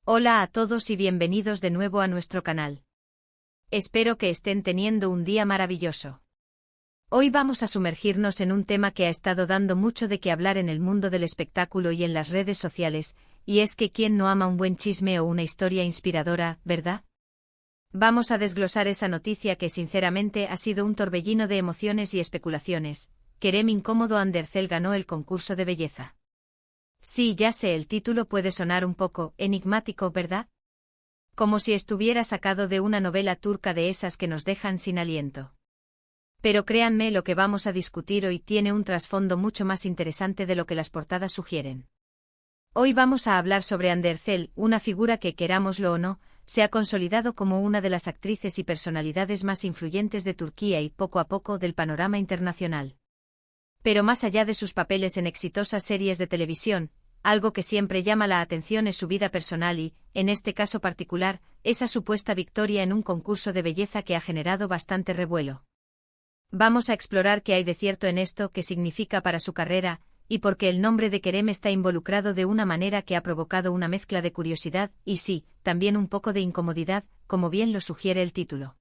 Hola a todos y bienvenidos de nuevo a nuestro canal. Espero que estén teniendo un día maravilloso. Hoy vamos a sumergirnos en un tema que ha estado dando mucho de qué hablar en el mundo del espectáculo y en las redes sociales, y es que quién no ama un buen chisme o una historia inspiradora, ¿verdad? Vamos a desglosar esa noticia que sinceramente ha sido un torbellino de emociones y especulaciones. Kerem Incómodo Andersel ganó el concurso de belleza. Sí, ya sé, el título puede sonar un poco enigmático, ¿verdad? Como si estuviera sacado de una novela turca de esas que nos dejan sin aliento. Pero créanme, lo que vamos a discutir hoy tiene un trasfondo mucho más interesante de lo que las portadas sugieren. Hoy vamos a hablar sobre Andersel, una figura que, querámoslo o no, se ha consolidado como una de las actrices y personalidades más influyentes de Turquía y, poco a poco, del panorama internacional. Pero más allá de sus papeles en exitosas series de televisión, algo que siempre llama la atención es su vida personal y, en este caso particular, esa supuesta victoria en un concurso de belleza que ha generado bastante revuelo. Vamos a explorar qué hay de cierto en esto, qué significa para su carrera, y por qué el nombre de Kerem está involucrado de una manera que ha provocado una mezcla de curiosidad y sí, también un poco de incomodidad, como bien lo sugiere el título.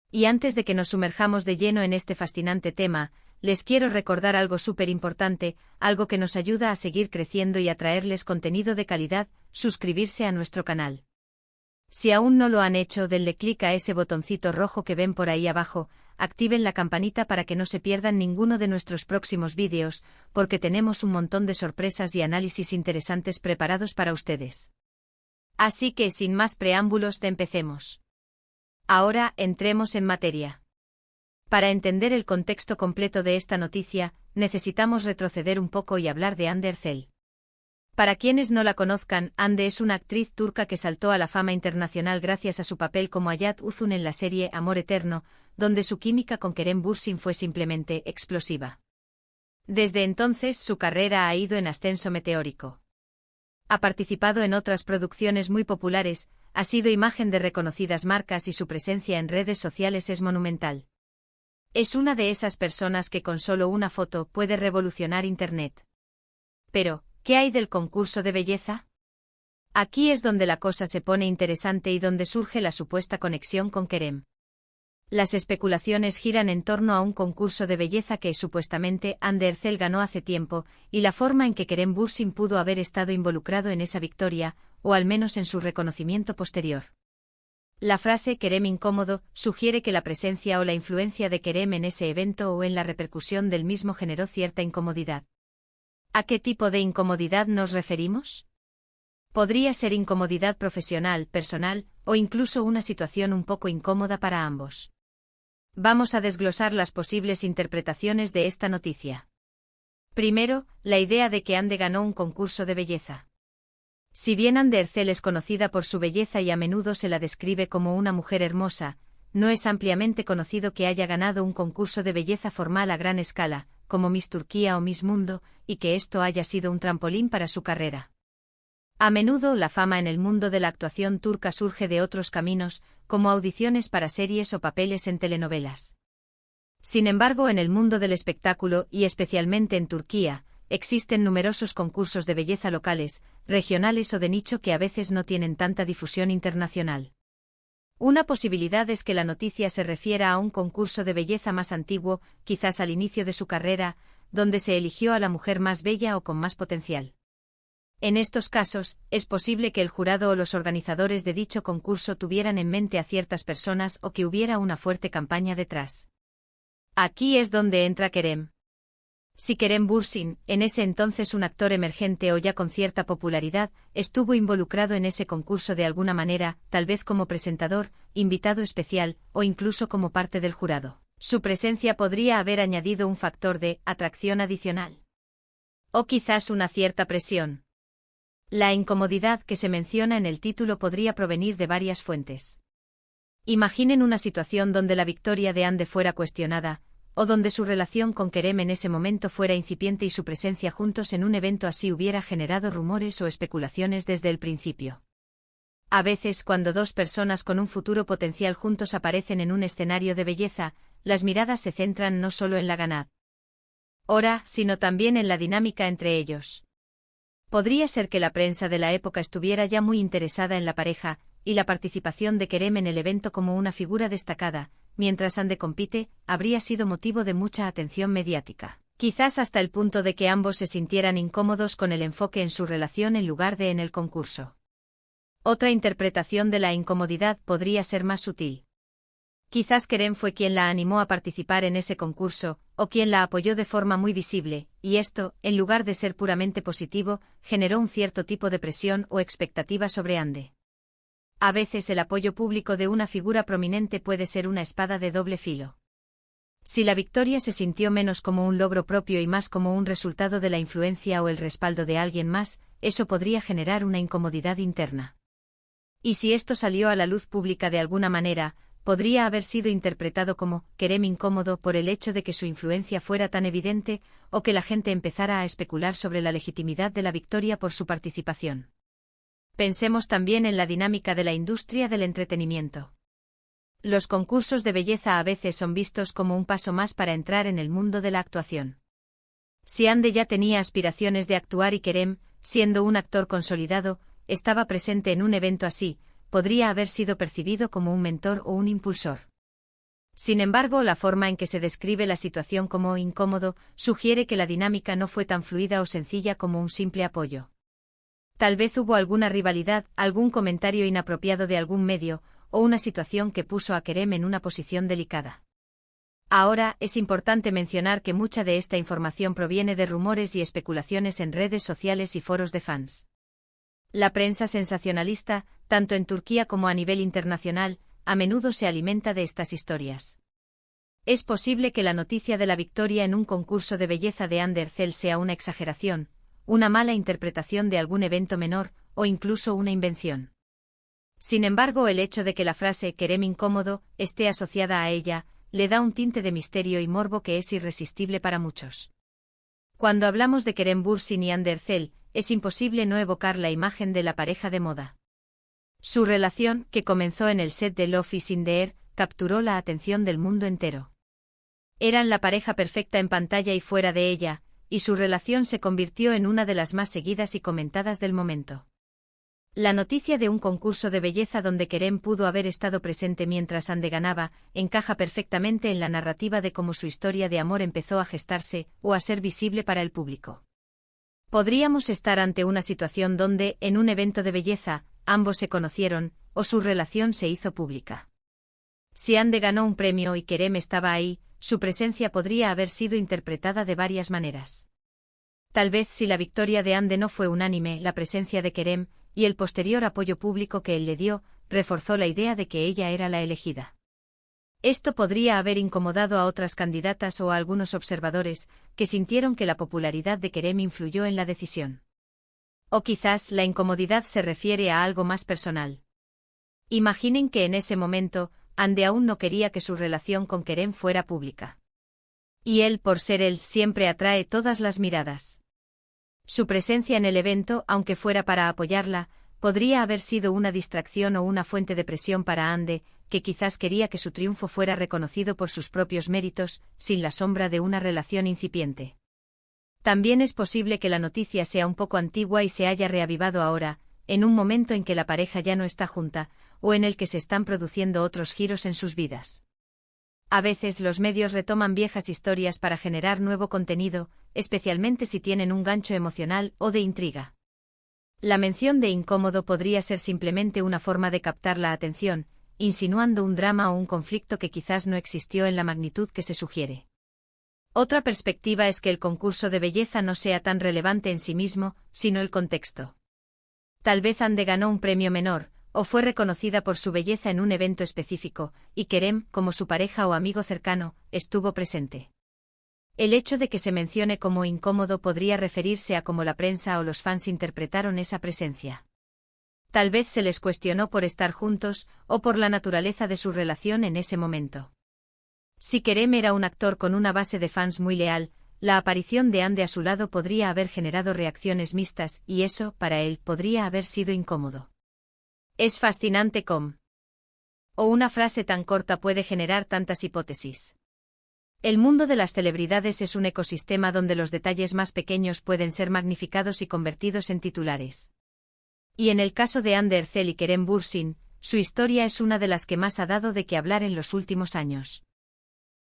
Y antes de que nos sumerjamos de lleno en este fascinante tema, les quiero recordar algo súper importante, algo que nos ayuda a seguir creciendo y a traerles contenido de calidad: suscribirse a nuestro canal. Si aún no lo han hecho, denle clic a ese botoncito rojo que ven por ahí abajo, activen la campanita para que no se pierdan ninguno de nuestros próximos vídeos, porque tenemos un montón de sorpresas y análisis interesantes preparados para ustedes. Así que sin más preámbulos, empecemos. Ahora, entremos en materia. Para entender el contexto completo de esta noticia, necesitamos retroceder un poco y hablar de Andersel. Para quienes no la conozcan, Hande es una actriz turca que saltó a la fama internacional gracias a su papel como Hayat Uzun en la serie Amor Eterno, donde su química con Kerem Bürsin fue simplemente explosiva. Desde entonces, su carrera ha ido en ascenso meteórico. Ha participado en otras producciones muy populares, ha sido imagen de reconocidas marcas y su presencia en redes sociales es monumental. Es una de esas personas que con solo una foto puede revolucionar Internet. Pero, ¿qué hay del concurso de belleza? Aquí es donde la cosa se pone interesante y donde surge la supuesta conexión con Kerem. Las especulaciones giran en torno a un concurso de belleza que supuestamente Andersel ganó hace tiempo, y la forma en que Kerem Bürsin pudo haber estado involucrado en esa victoria, o al menos en su reconocimiento posterior. La frase Kerem Incómodo sugiere que la presencia o la influencia de Kerem en ese evento o en la repercusión del mismo generó cierta incomodidad. ¿A qué tipo de incomodidad nos referimos? Podría ser incomodidad profesional, personal, o incluso una situación un poco incómoda para ambos. Vamos a desglosar las posibles interpretaciones de esta noticia. Primero, la idea de que Hande ganó un concurso de belleza. Si bien Andersel es conocida por su belleza y a menudo se la describe como una mujer hermosa, no es ampliamente conocido que haya ganado un concurso de belleza formal a gran escala, como Miss Turquía o Miss Mundo, y que esto haya sido un trampolín para su carrera. A menudo la fama en el mundo de la actuación turca surge de otros caminos, como audiciones para series o papeles en telenovelas. Sin embargo, en el mundo del espectáculo, y especialmente en Turquía, existen numerosos concursos de belleza locales, regionales o de nicho que a veces no tienen tanta difusión internacional. Una posibilidad es que la noticia se refiera a un concurso de belleza más antiguo, quizás al inicio de su carrera, donde se eligió a la mujer más bella o con más potencial. En estos casos, es posible que el jurado o los organizadores de dicho concurso tuvieran en mente a ciertas personas o que hubiera una fuerte campaña detrás. Aquí es donde entra Kerem. Si Kerem Bürsin, en ese entonces un actor emergente o ya con cierta popularidad, estuvo involucrado en ese concurso de alguna manera, tal vez como presentador, invitado especial, o incluso como parte del jurado, su presencia podría haber añadido un factor de atracción adicional. O quizás una cierta presión. La incomodidad que se menciona en el título podría provenir de varias fuentes. Imaginen una situación donde la victoria de Hande fuera cuestionada, o donde su relación con Kerem en ese momento fuera incipiente y su presencia juntos en un evento así hubiera generado rumores o especulaciones desde el principio. A veces, cuando dos personas con un futuro potencial juntos aparecen en un escenario de belleza, las miradas se centran no solo en la ganadora, sino también en la dinámica entre ellos. Podría ser que la prensa de la época estuviera ya muy interesada en la pareja, y la participación de Kerem en el evento como una figura destacada, mientras Ande compite, habría sido motivo de mucha atención mediática. Quizás hasta el punto de que ambos se sintieran incómodos con el enfoque en su relación en lugar de en el concurso. Otra interpretación de la incomodidad podría ser más sutil. Quizás Kerem fue quien la animó a participar en ese concurso, o quien la apoyó de forma muy visible, y esto, en lugar de ser puramente positivo, generó un cierto tipo de presión o expectativa sobre Ande. A veces el apoyo público de una figura prominente puede ser una espada de doble filo. Si la victoria se sintió menos como un logro propio y más como un resultado de la influencia o el respaldo de alguien más, eso podría generar una incomodidad interna. Y si esto salió a la luz pública de alguna manera, podría haber sido interpretado como Kerem incómodo por el hecho de que su influencia fuera tan evidente, o que la gente empezara a especular sobre la legitimidad de la victoria por su participación. Pensemos también en la dinámica de la industria del entretenimiento. Los concursos de belleza a veces son vistos como un paso más para entrar en el mundo de la actuación. Si Ande ya tenía aspiraciones de actuar y Kerem, siendo un actor consolidado, estaba presente en un evento así, podría haber sido percibido como un mentor o un impulsor. Sin embargo, la forma en que se describe la situación como incómodo sugiere que la dinámica no fue tan fluida o sencilla como un simple apoyo. Tal vez hubo alguna rivalidad, algún comentario inapropiado de algún medio, o una situación que puso a Kerem en una posición delicada. Ahora, es importante mencionar que mucha de esta información proviene de rumores y especulaciones en redes sociales y foros de fans. La prensa sensacionalista, tanto en Turquía como a nivel internacional, a menudo se alimenta de estas historias. Es posible que la noticia de la victoria en un concurso de belleza de Hande Erçel sea una exageración, una mala interpretación de algún evento menor, o incluso una invención. Sin embargo, el hecho de que la frase Kerem incómodo esté asociada a ella, le da un tinte de misterio y morbo que es irresistible para muchos. Cuando hablamos de Kerem Bürsin y Hande Erçel, es imposible no evocar la imagen de la pareja de moda. Su relación, que comenzó en el set de Love is in the Air, capturó la atención del mundo entero. Eran la pareja perfecta en pantalla y fuera de ella, y su relación se convirtió en una de las más seguidas y comentadas del momento. La noticia de un concurso de belleza donde Kerem pudo haber estado presente mientras Hande ganaba, encaja perfectamente en la narrativa de cómo su historia de amor empezó a gestarse, o a ser visible para el público. Podríamos estar ante una situación donde, en un evento de belleza, ambos se conocieron, o su relación se hizo pública. Si Hande ganó un premio y Kerem estaba ahí, su presencia podría haber sido interpretada de varias maneras. Tal vez si la victoria de Hande no fue unánime, la presencia de Kerem, y el posterior apoyo público que él le dio, reforzó la idea de que ella era la elegida. Esto podría haber incomodado a otras candidatas o a algunos observadores, que sintieron que la popularidad de Kerem influyó en la decisión. O quizás la incomodidad se refiere a algo más personal. Imaginen que en ese momento, Hande aún no quería que su relación con Kerem fuera pública. Y él, por ser él, siempre atrae todas las miradas. Su presencia en el evento, aunque fuera para apoyarla, podría haber sido una distracción o una fuente de presión para Hande, que quizás quería que su triunfo fuera reconocido por sus propios méritos, sin la sombra de una relación incipiente. También es posible que la noticia sea un poco antigua y se haya reavivado ahora, en un momento en que la pareja ya no está junta, o en el que se están produciendo otros giros en sus vidas. A veces los medios retoman viejas historias para generar nuevo contenido, especialmente si tienen un gancho emocional o de intriga. La mención de incómodo podría ser simplemente una forma de captar la atención, insinuando un drama o un conflicto que quizás no existió en la magnitud que se sugiere. Otra perspectiva es que el concurso de belleza no sea tan relevante en sí mismo, sino el contexto. Tal vez Hande ganó un premio menor, o fue reconocida por su belleza en un evento específico, y Kerem, como su pareja o amigo cercano, estuvo presente. El hecho de que se mencione como incómodo podría referirse a cómo la prensa o los fans interpretaron esa presencia. Tal vez se les cuestionó por estar juntos, o por la naturaleza de su relación en ese momento. Si Kerem era un actor con una base de fans muy leal, la aparición de Hande a su lado podría haber generado reacciones mixtas, y eso, para él, podría haber sido incómodo. Es fascinante cómo. O una frase tan corta puede generar tantas hipótesis. El mundo de las celebridades es un ecosistema donde los detalles más pequeños pueden ser magnificados y convertidos en titulares. Y en el caso de Hande Erçel y Kerem Bürsin, su historia es una de las que más ha dado de qué hablar en los últimos años.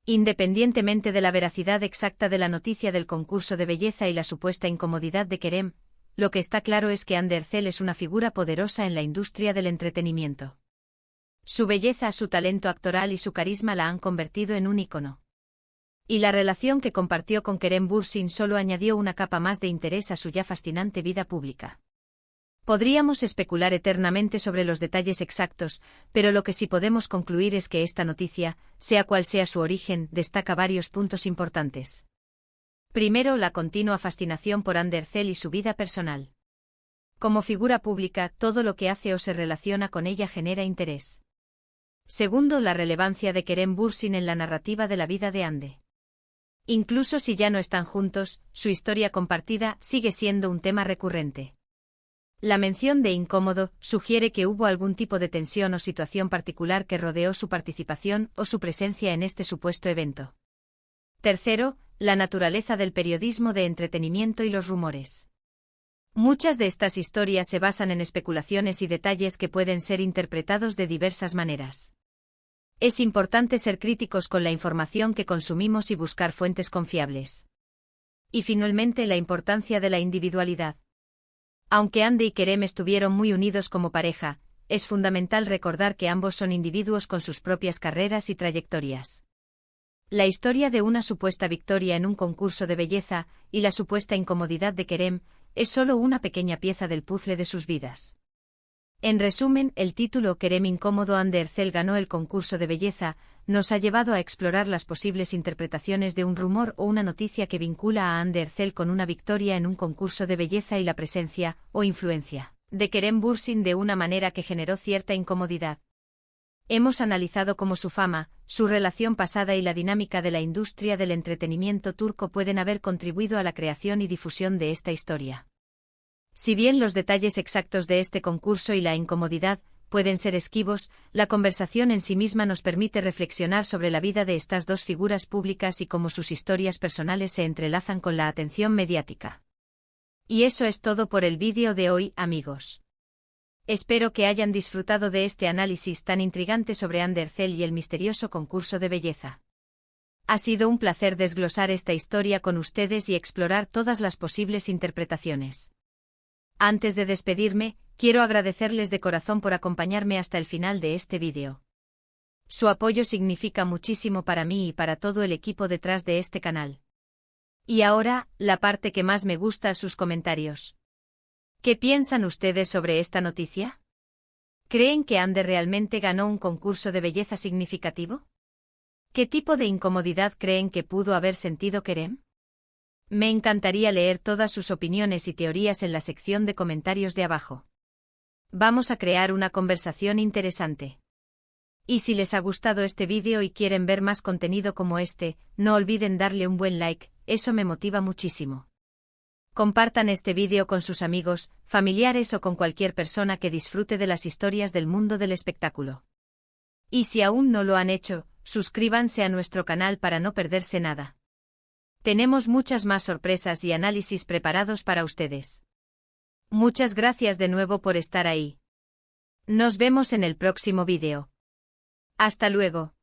Independientemente de la veracidad exacta de la noticia del concurso de belleza y la supuesta incomodidad de Kerem, lo que está claro es que Hande Erçel es una figura poderosa en la industria del entretenimiento. Su belleza, su talento actoral y su carisma la han convertido en un ícono. Y la relación que compartió con Kerem Bürsin solo añadió una capa más de interés a su ya fascinante vida pública. Podríamos especular eternamente sobre los detalles exactos, pero lo que sí podemos concluir es que esta noticia, sea cual sea su origen, destaca varios puntos importantes. Primero, la continua fascinación por Hande Erçel y su vida personal. Como figura pública, todo lo que hace o se relaciona con ella genera interés. Segundo, la relevancia de Kerem Bürsin en la narrativa de la vida de Hande. Incluso si ya no están juntos, su historia compartida sigue siendo un tema recurrente. La mención de incómodo sugiere que hubo algún tipo de tensión o situación particular que rodeó su participación o su presencia en este supuesto evento. Tercero, la naturaleza del periodismo de entretenimiento y los rumores. Muchas de estas historias se basan en especulaciones y detalles que pueden ser interpretados de diversas maneras. Es importante ser críticos con la información que consumimos y buscar fuentes confiables. Y finalmente, la importancia de la individualidad. Aunque Hande y Kerem estuvieron muy unidos como pareja, es fundamental recordar que ambos son individuos con sus propias carreras y trayectorias. La historia de una supuesta victoria en un concurso de belleza y la supuesta incomodidad de Kerem es solo una pequeña pieza del puzzle de sus vidas. En resumen, el título Kerem incómodo Hande Erçel ganó el concurso de belleza nos ha llevado a explorar las posibles interpretaciones de un rumor o una noticia que vincula a Hande Erçel con una victoria en un concurso de belleza y la presencia, o influencia, de Kerem Bürsin de una manera que generó cierta incomodidad. Hemos analizado cómo su fama, su relación pasada y la dinámica de la industria del entretenimiento turco pueden haber contribuido a la creación y difusión de esta historia. Si bien los detalles exactos de este concurso y la incomodidad pueden ser esquivos, la conversación en sí misma nos permite reflexionar sobre la vida de estas dos figuras públicas y cómo sus historias personales se entrelazan con la atención mediática. Y eso es todo por el vídeo de hoy, amigos. Espero que hayan disfrutado de este análisis tan intrigante sobre Hande Erçel y el misterioso concurso de belleza. Ha sido un placer desglosar esta historia con ustedes y explorar todas las posibles interpretaciones. Antes de despedirme, quiero agradecerles de corazón por acompañarme hasta el final de este vídeo. Su apoyo significa muchísimo para mí y para todo el equipo detrás de este canal. Y ahora, la parte que más me gusta, sus comentarios. ¿Qué piensan ustedes sobre esta noticia? ¿Creen que Hande realmente ganó un concurso de belleza significativo? ¿Qué tipo de incomodidad creen que pudo haber sentido Kerem? Me encantaría leer todas sus opiniones y teorías en la sección de comentarios de abajo. Vamos a crear una conversación interesante. Y si les ha gustado este vídeo y quieren ver más contenido como este, no olviden darle un buen like, eso me motiva muchísimo. Compartan este vídeo con sus amigos, familiares o con cualquier persona que disfrute de las historias del mundo del espectáculo. Y si aún no lo han hecho, suscríbanse a nuestro canal para no perderse nada. Tenemos muchas más sorpresas y análisis preparados para ustedes. Muchas gracias de nuevo por estar ahí. Nos vemos en el próximo vídeo. Hasta luego.